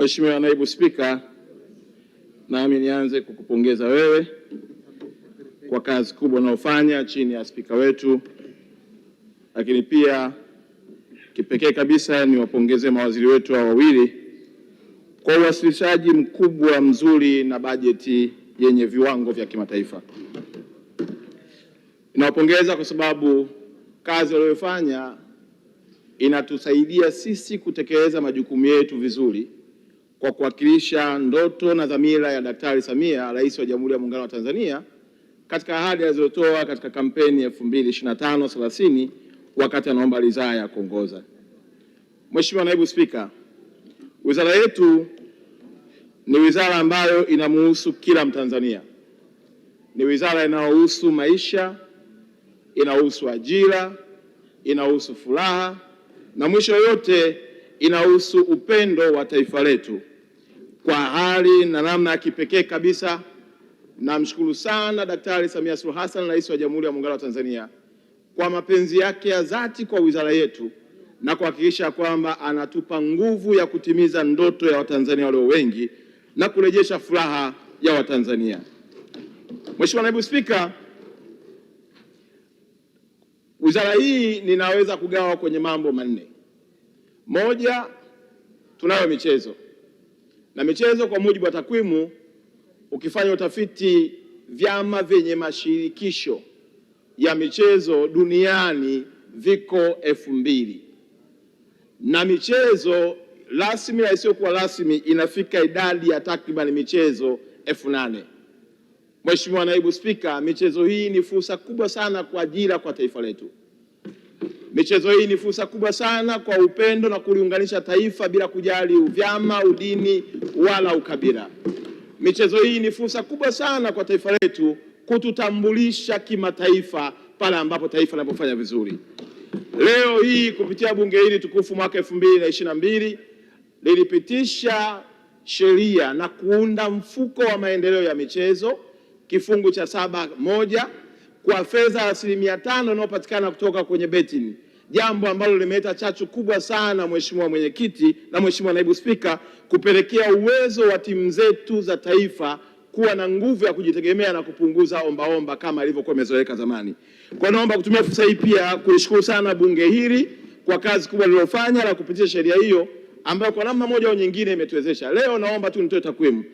Mheshimiwa Naibu Spika, nami nianze kukupongeza wewe kwa kazi kubwa unayofanya chini ya spika wetu, lakini pia kipekee kabisa niwapongeze mawaziri wetu wawili kwa uwasilishaji mkubwa mzuri na bajeti yenye viwango vya kimataifa. Ninawapongeza kwa sababu kazi waliyofanya inatusaidia sisi kutekeleza majukumu yetu vizuri kwa kuwakilisha ndoto na dhamira ya Daktari Samia, Rais wa Jamhuri ya Muungano wa Tanzania, katika ahadi alizotoa katika kampeni ya 2025-30 wakati anaomba ridhaa ya kuongoza. Mheshimiwa Naibu Spika, wizara yetu ni wizara ambayo inamuhusu kila Mtanzania. Ni wizara inayohusu maisha, inahusu ajira, inahusu furaha na mwisho yote inahusu upendo wa taifa letu. Kwa hali na namna ya kipekee kabisa, namshukuru sana Daktari Samia Suluhu Hassan, Rais wa Jamhuri ya Muungano wa Tanzania, kwa mapenzi yake ya dhati kwa wizara yetu na kuhakikisha kwamba anatupa nguvu ya kutimiza ndoto ya Watanzania walio wengi na kurejesha furaha ya Watanzania. Mheshimiwa Naibu Spika, wizara hii ninaweza kugawa kwenye mambo manne. Moja, tunayo michezo. Na michezo kwa mujibu wa takwimu, ukifanya utafiti, vyama vyenye mashirikisho ya michezo duniani viko 2000. Na michezo rasmi na isiyokuwa rasmi inafika idadi ya takriban michezo 8000. Mheshimiwa Naibu Spika, michezo hii ni fursa kubwa sana kwa ajira kwa taifa letu. Michezo hii ni fursa kubwa sana kwa upendo na kuliunganisha taifa bila kujali uvyama, udini wala ukabila. Michezo hii ni fursa kubwa sana kwa taifa letu kututambulisha kimataifa pale ambapo taifa linapofanya vizuri. Leo hii kupitia bunge hili tukufu mwaka 2022 lilipitisha sheria na kuunda mfuko wa maendeleo ya michezo kifungu cha 7(1) kwa fedha 5% inayopatikana kutoka kwenye betting, jambo ambalo limeleta chachu kubwa sana, Mheshimiwa Mwenyekiti na Mheshimiwa Naibu Spika, kupelekea uwezo wa timu zetu za taifa kuwa na nguvu ya kujitegemea na kupunguza ombaomba kama ilivyokuwa imezoeleka zamani. Kwa naomba kutumia fursa hii pia kulishukuru sana bunge hili kwa kazi kubwa lililofanya la kupitisha sheria hiyo ambayo kwa namna moja au nyingine imetuwezesha. Leo naomba tu nitoe takwimu.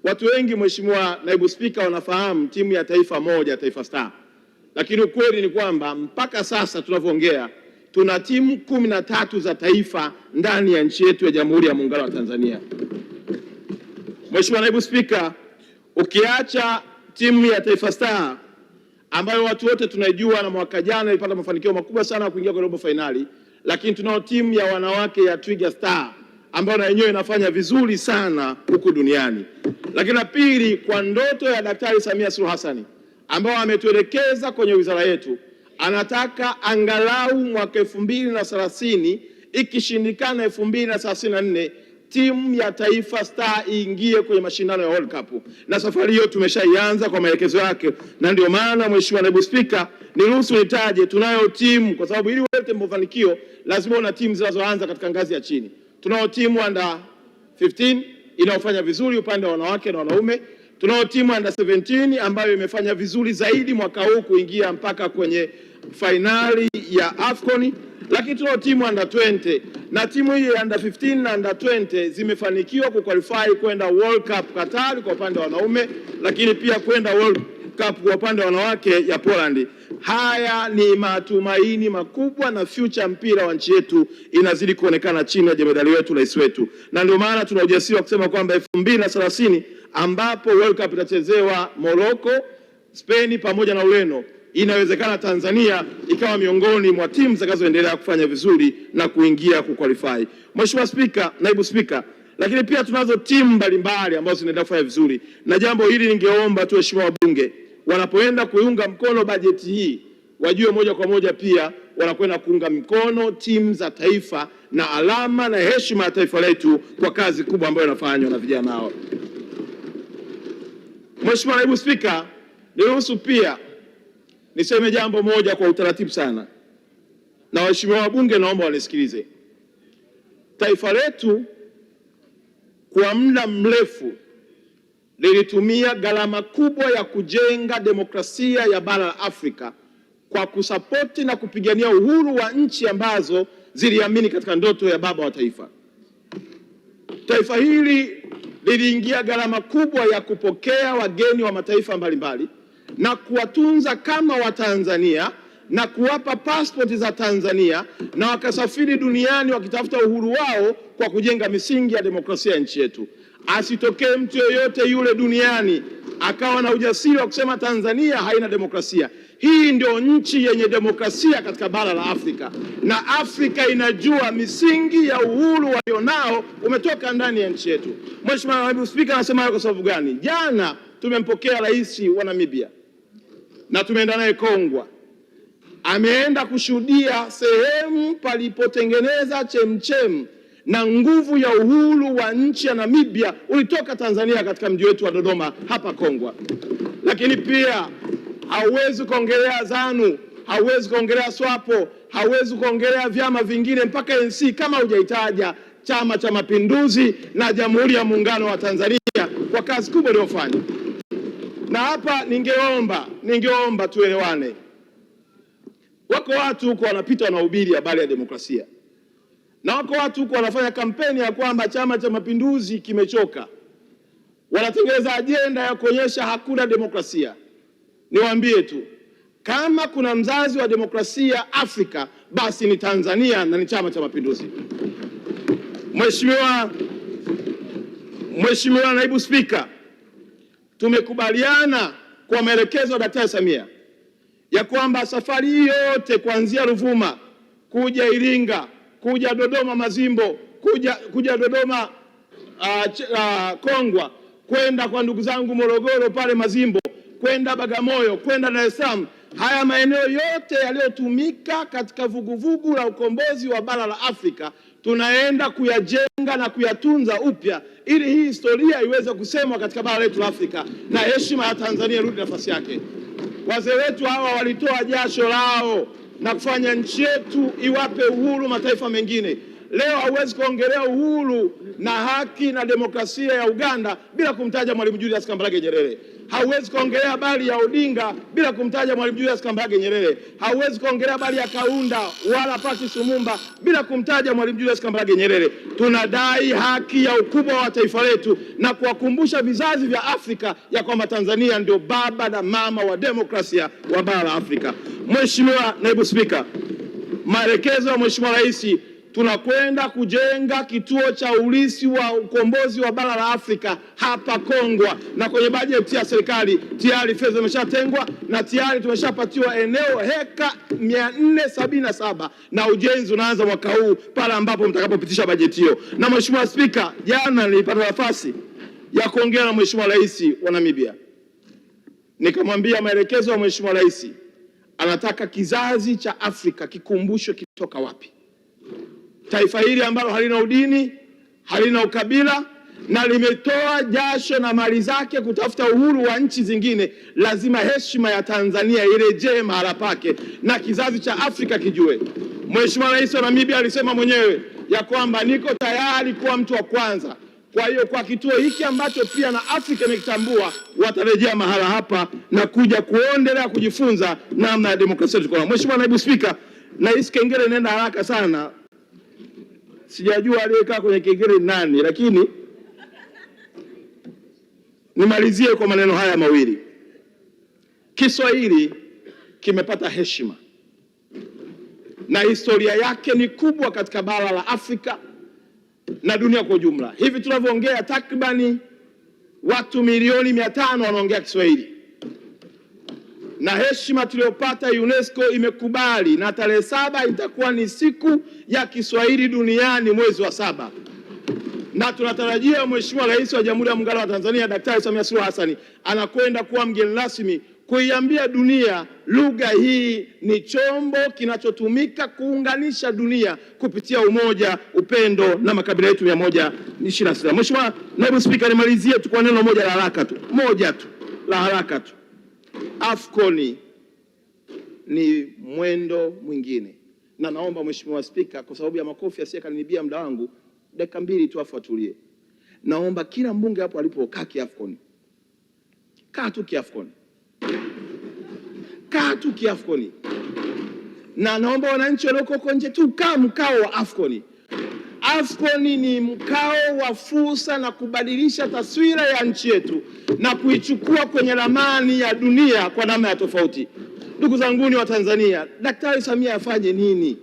Watu wengi, Mheshimiwa Naibu Spika, wanafahamu timu ya taifa moja, Taifa Star. Lakini ukweli ni kwamba mpaka sasa tunavyoongea tuna timu 13 za taifa ndani ya nchi yetu ya Jamhuri ya Muungano wa Tanzania. Mheshimiwa Naibu Spika, ukiacha timu ya Taifa Star ambayo watu wote tunaijua na mwaka jana ilipata mafanikio makubwa sana kuingia kwa robo finali, lakini tunao timu ya wanawake ya Twiga Star ambayo na yenyewe inafanya vizuri sana huku duniani. Lakini la pili, kwa ndoto ya Daktari Samia Suluhu Hassan ambao ametuelekeza kwenye wizara yetu, anataka angalau mwaka 2030, ikishindikana 2034, timu ya Taifa Star iingie kwenye mashindano ya World Cup. Na safari hiyo tumeshaianza kwa maelekezo yake, na ndio maana Mheshimiwa Naibu Spika, niruhusu nitaje, tunayo timu, kwa sababu ili ulete mafanikio lazima una timu zinazoanza katika ngazi ya chini. Tunao timu under 15 inaofanya vizuri upande wa wanawake na wanaume. Tunao timu under 17 ambayo imefanya vizuri zaidi mwaka huu kuingia mpaka kwenye finali ya AFCON, lakini tunao timu under 20, na timu hii under 15 na under 20 zimefanikiwa kuqualify kwenda World Cup Qatar kwa upande wa wanaume, lakini pia kwenda World Cup kwa upande wa wanawake ya Poland. Haya ni matumaini makubwa na future mpira wa nchi yetu inazidi kuonekana chini ya jemedali wetu, rais wetu, na ndio maana tuna ujasiri wa kusema kwamba 2030 ambapo World Cup itachezewa Morocco, Spain pamoja na Ureno, inawezekana Tanzania ikawa miongoni mwa timu zitakazoendelea kufanya vizuri na kuingia kuqualify. Mheshimiwa Spika, Naibu Spika, lakini pia tunazo timu mbalimbali ambazo zinaendelea kufanya vizuri, na jambo hili ningeomba tu Mheshimiwa wabunge wanapoenda kuiunga mkono bajeti hii wajue moja kwa moja pia wanakwenda kuunga mkono timu za taifa na alama na heshima ya taifa letu kwa kazi kubwa ambayo inafanywa na vijana hao. Mheshimiwa Naibu Spika, niruhusu pia niseme jambo moja kwa utaratibu sana, na waheshimiwa wabunge naomba wanisikilize. Taifa letu kwa muda mrefu lilitumia gharama kubwa ya kujenga demokrasia ya bara la Afrika kwa kusapoti na kupigania uhuru wa nchi ambazo ziliamini katika ndoto ya baba wa taifa. Taifa hili liliingia gharama kubwa ya kupokea wageni wa mataifa mbalimbali na kuwatunza kama Watanzania na kuwapa pasipoti za Tanzania, na wakasafiri duniani wakitafuta uhuru wao kwa kujenga misingi ya demokrasia ya nchi yetu. Asitokee mtu yeyote yule duniani akawa na ujasiri wa kusema Tanzania haina demokrasia. Hii ndio nchi yenye demokrasia katika bara la Afrika, na Afrika inajua misingi ya uhuru walionao umetoka ndani ya nchi yetu. Mheshimiwa Naibu Spika, anasema kwa sababu gani? Jana tumempokea rais wa Namibia na tumeenda naye Kongwa. Ameenda kushuhudia sehemu palipotengeneza chemchem na nguvu ya uhuru wa nchi ya Namibia ulitoka Tanzania katika mji wetu wa Dodoma hapa Kongwa. Lakini pia hauwezi kuongelea ZANU, hauwezi kuongelea SWAPO, hauwezi kuongelea vyama vingine mpaka NC kama hujaitaja Chama cha Mapinduzi na Jamhuri ya Muungano wa Tanzania kwa kazi kubwa iliyofanya. Na hapa ningeomba tuelewane. Wako watu huko wanapita wanahubiri habari ya demokrasia, na wako watu huko wanafanya kampeni ya kwamba Chama cha Mapinduzi kimechoka, wanatengeneza ajenda ya kuonyesha hakuna demokrasia. Niwaambie tu, kama kuna mzazi wa demokrasia Afrika, basi ni Tanzania na ni Chama cha Mapinduzi. Mheshimiwa Naibu Spika, tumekubaliana kwa maelekezo ya Daktari Samia ya kwamba safari hii yote kuanzia Ruvuma kuja Iringa, kuja Dodoma Mazimbo, kuja Dodoma Kongwa, kwenda kwa ndugu zangu Morogoro pale Mazimbo, kwenda Bagamoyo, kwenda Dar es Salaam, haya maeneo yote yaliyotumika katika vuguvugu la ukombozi wa bara la Afrika tunaenda kuyajenga na kuyatunza upya ili hii historia iweze kusemwa katika bara letu la Afrika na heshima ya Tanzania rudi nafasi yake. Wazee wetu hawa walitoa jasho lao na kufanya nchi yetu iwape uhuru mataifa mengine. Leo hauwezi kuongelea uhuru na haki na demokrasia ya Uganda bila kumtaja Mwalimu Julius Kambarage Nyerere. Hauwezi kuongelea habari ya Odinga bila kumtaja Mwalimu Julius Kambarage Nyerere. Hauwezi kuongelea habari ya Kaunda wala Patrice Lumumba bila kumtaja Mwalimu Julius Kambarage Nyerere. Tunadai haki ya ukubwa wa taifa letu na kuwakumbusha vizazi vya Afrika ya kwamba Tanzania ndio baba na mama wa demokrasia wa bara la Afrika. Mheshimiwa Naibu Spika, maelekezo ya Mheshimiwa Rais, tunakwenda kujenga kituo cha ulisi wa ukombozi wa bara la Afrika hapa Kongwa, na kwenye bajeti ya serikali tayari fedha zimeshatengwa na tayari tumeshapatiwa eneo heka 477 na ujenzi unaanza mwaka huu pale ambapo mtakapopitisha bajeti hiyo. Na Mheshimiwa Spika, jana nilipata nafasi ya kuongea na Mheshimiwa Rais wa Namibia. Nikamwambia maelekezo ya Mheshimiwa Rais, anataka kizazi cha Afrika kikumbushwe kitoka wapi. Taifa hili ambalo halina udini, halina ukabila na limetoa jasho na mali zake kutafuta uhuru wa nchi zingine, lazima heshima ya Tanzania irejee mahala pake na kizazi cha Afrika kijue. Mheshimiwa Rais wa Namibia alisema mwenyewe ya kwamba niko tayari kuwa mtu wa kwanza. Kwa hiyo kwa kituo hiki ambacho pia na Afrika imekitambua, watarejea mahala hapa na kuja kuendelea kujifunza namna ya demokrasia tuko. Mheshimiwa Naibu Spika, na hii kengele inaenda haraka sana. Sijajua aliyekaa kwenye kengele nani, lakini nimalizie kwa maneno haya mawili. Kiswahili kimepata heshima na historia yake ni kubwa katika bara la Afrika na dunia kwa ujumla. Hivi tunavyoongea takribani watu milioni 500 wanaongea Kiswahili. Na heshima tuliyopata, UNESCO imekubali na tarehe 7 itakuwa ni siku ya Kiswahili duniani mwezi wa 7. Na tunatarajia Mheshimiwa Rais wa Jamhuri ya Muungano wa Tanzania Daktari Samia Suluhu Hassan anakwenda kuwa mgeni rasmi kuiambia dunia lugha hii ni chombo kinachotumika kuunganisha dunia kupitia umoja, upendo na makabila yetu 126. Mheshimiwa Naibu Spika, nimalizie tu kwa neno moja la haraka tu. AFCON ni mwendo mwingine, na naomba Mheshimiwa Spika, kwa sababu ya makofi asiyekanibia muda wangu, dakika 2 tu afuatulie. naomba kila mbunge hapo alipokaa kiafcon, kaa tu kiafcon, kaa tu kiafcon, na naomba wananchi walioko huko nje tu kaa mkao wa AFCON. AFCON ni mkao wa fursa na kubadilisha taswira ya nchi yetu na kuichukua kwenye ramani ya dunia kwa namna ya tofauti. Ndugu zanguni wa Tanzania, Daktari Samia afanye nini?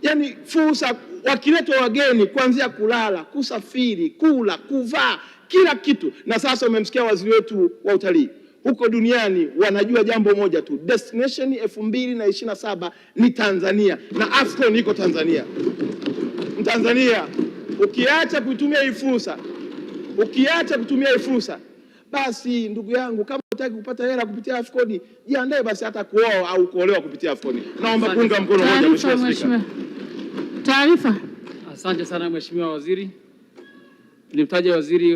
Yaani fursa, wakiletwa wageni, kuanzia kulala, kusafiri, kula, kuvaa, kila kitu. Na sasa umemsikia waziri wetu wa utalii. Huko duniani wanajua jambo moja tu, destination 2027 ni Tanzania, na AFCON iko Tanzania. Mtanzania, ukiacha kutumia hii fursa, basi ndugu yangu, kama unataka kupata hela kupitia AFCON, jiandae basi hata kuoa au kuolewa kupitia AFCON. Naomba kuunga mkono moja Mheshimiwa Spika. Taarifa. Asante sana Mheshimiwa Waziri. Nimtaje waziri